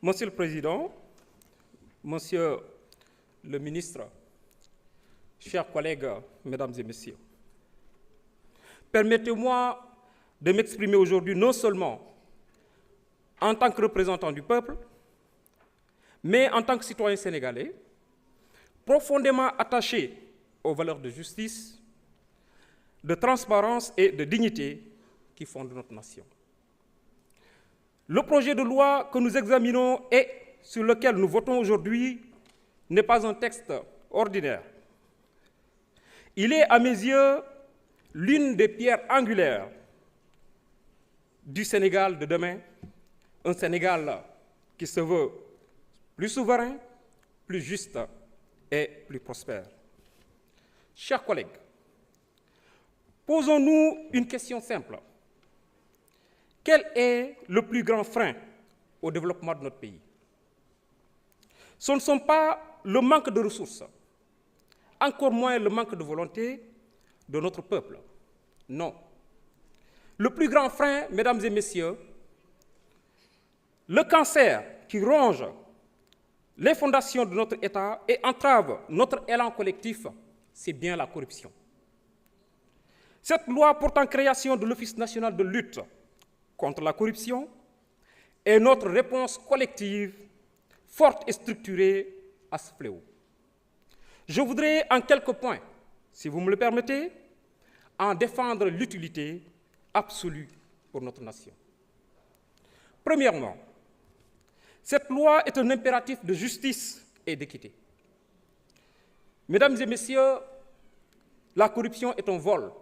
Monsieur le Président, Monsieur le Ministre, chers collègues, Mesdames et Messieurs, permettez-moi de m'exprimer aujourd'hui non seulement en tant que représentant du peuple, mais en tant que citoyen sénégalais, profondément attaché aux valeurs de justice, de transparence et de dignité qui fondent notre nation. Le projet de loi que nous examinons et sur lequel nous votons aujourd'hui n'est pas un texte ordinaire. Il est, à mes yeux, l'une des pierres angulaires du Sénégal de demain, un Sénégal qui se veut plus souverain, plus juste et plus prospère. Chers collègues, posons-nous une question simple. Quel est le plus grand frein au développement de notre pays? Ce ne sont pas le manque de ressources, encore moins le manque de volonté de notre peuple. Non. Le plus grand frein, mesdames et messieurs, le cancer qui ronge les fondations de notre État et entrave notre élan collectif, c'est bien la corruption. Cette loi portant création de l'Office national de lutte contre la corruption est notre réponse collective, forte et structurée à ce fléau. Je voudrais en quelques points, si vous me le permettez, en défendre l'utilité absolue pour notre nation. Premièrement, cette loi est un impératif de justice et d'équité. Mesdames et messieurs, la corruption est un vol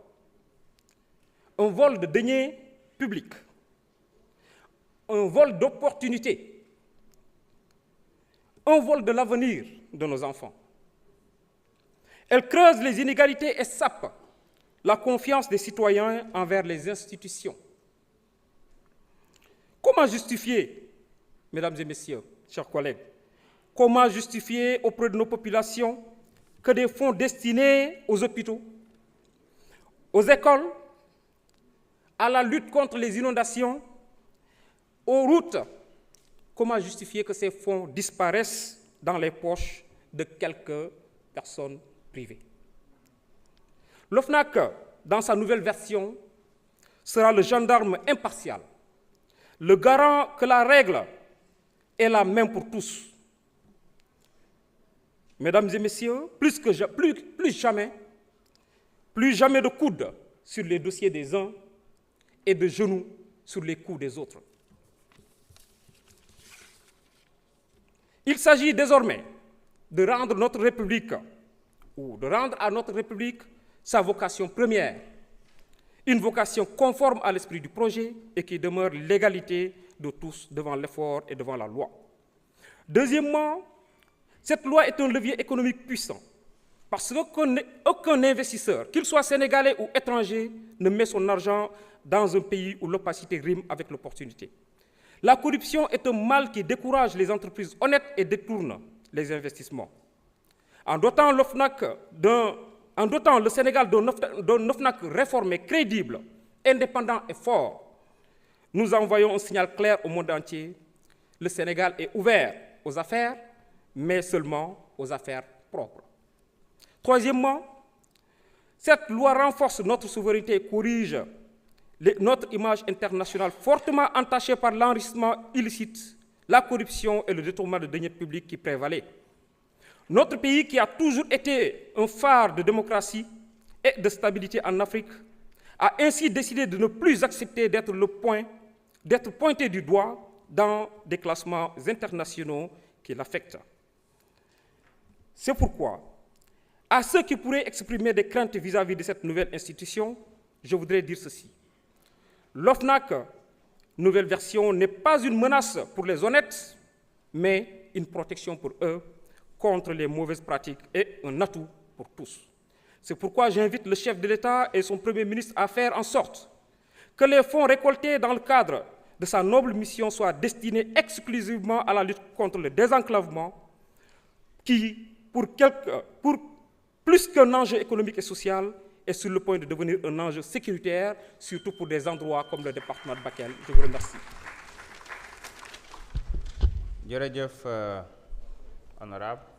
de deniers publics, un vol d'opportunités, un vol de l'avenir de nos enfants. Elle creuse les inégalités et sape la confiance des citoyens envers les institutions. Comment justifier, mesdames et messieurs, chers collègues, comment justifier auprès de nos populations que des fonds destinés aux hôpitaux, aux écoles, à la lutte contre les inondations, aux routes, comment justifier que ces fonds disparaissent dans les poches de quelques personnes privées? L'OFNAC, dans sa nouvelle version, sera le gendarme impartial, le garant que la règle est la même pour tous. Mesdames et messieurs, plus jamais de coude sur les dossiers des uns et de genoux sur les coups des autres. Il s'agit désormais de rendre notre République, ou de rendre à notre République sa vocation première, une vocation conforme à l'esprit du projet et qui demeure l'égalité de tous devant l'effort et devant la loi. Deuxièmement, cette loi est un levier économique puissant, parce qu'aucun investisseur, qu'il soit sénégalais ou étranger, ne met son argent dans un pays où l'opacité rime avec l'opportunité. La corruption est un mal qui décourage les entreprises honnêtes et détourne les investissements. En dotant le Sénégal d'un OFNAC réformé, crédible, indépendant et fort, nous envoyons un signal clair au monde entier. Le Sénégal est ouvert aux affaires, mais seulement aux affaires propres. Troisièmement, cette loi renforce notre souveraineté et corrige notre image internationale fortement entachée par l'enrichissement illicite, la corruption et le détournement de deniers publics qui prévalaient. Notre pays, qui a toujours été un phare de démocratie et de stabilité en Afrique, a ainsi décidé de ne plus accepter d'être pointé du doigt dans des classements internationaux qui l'affectent. C'est pourquoi, à ceux qui pourraient exprimer des craintes vis-à-vis de cette nouvelle institution, je voudrais dire ceci. L'OFNAC, nouvelle version, n'est pas une menace pour les honnêtes, mais une protection pour eux contre les mauvaises pratiques et un atout pour tous. C'est pourquoi j'invite le chef de l'État et son Premier ministre à faire en sorte que les fonds récoltés dans le cadre de sa noble mission soient destinés exclusivement à la lutte contre le désenclavement, qui, pour plus qu'un enjeu économique et social, est sur le point de devenir un enjeu sécuritaire, surtout pour des endroits comme le département de Bakel. Je vous remercie. jërëjëf honorable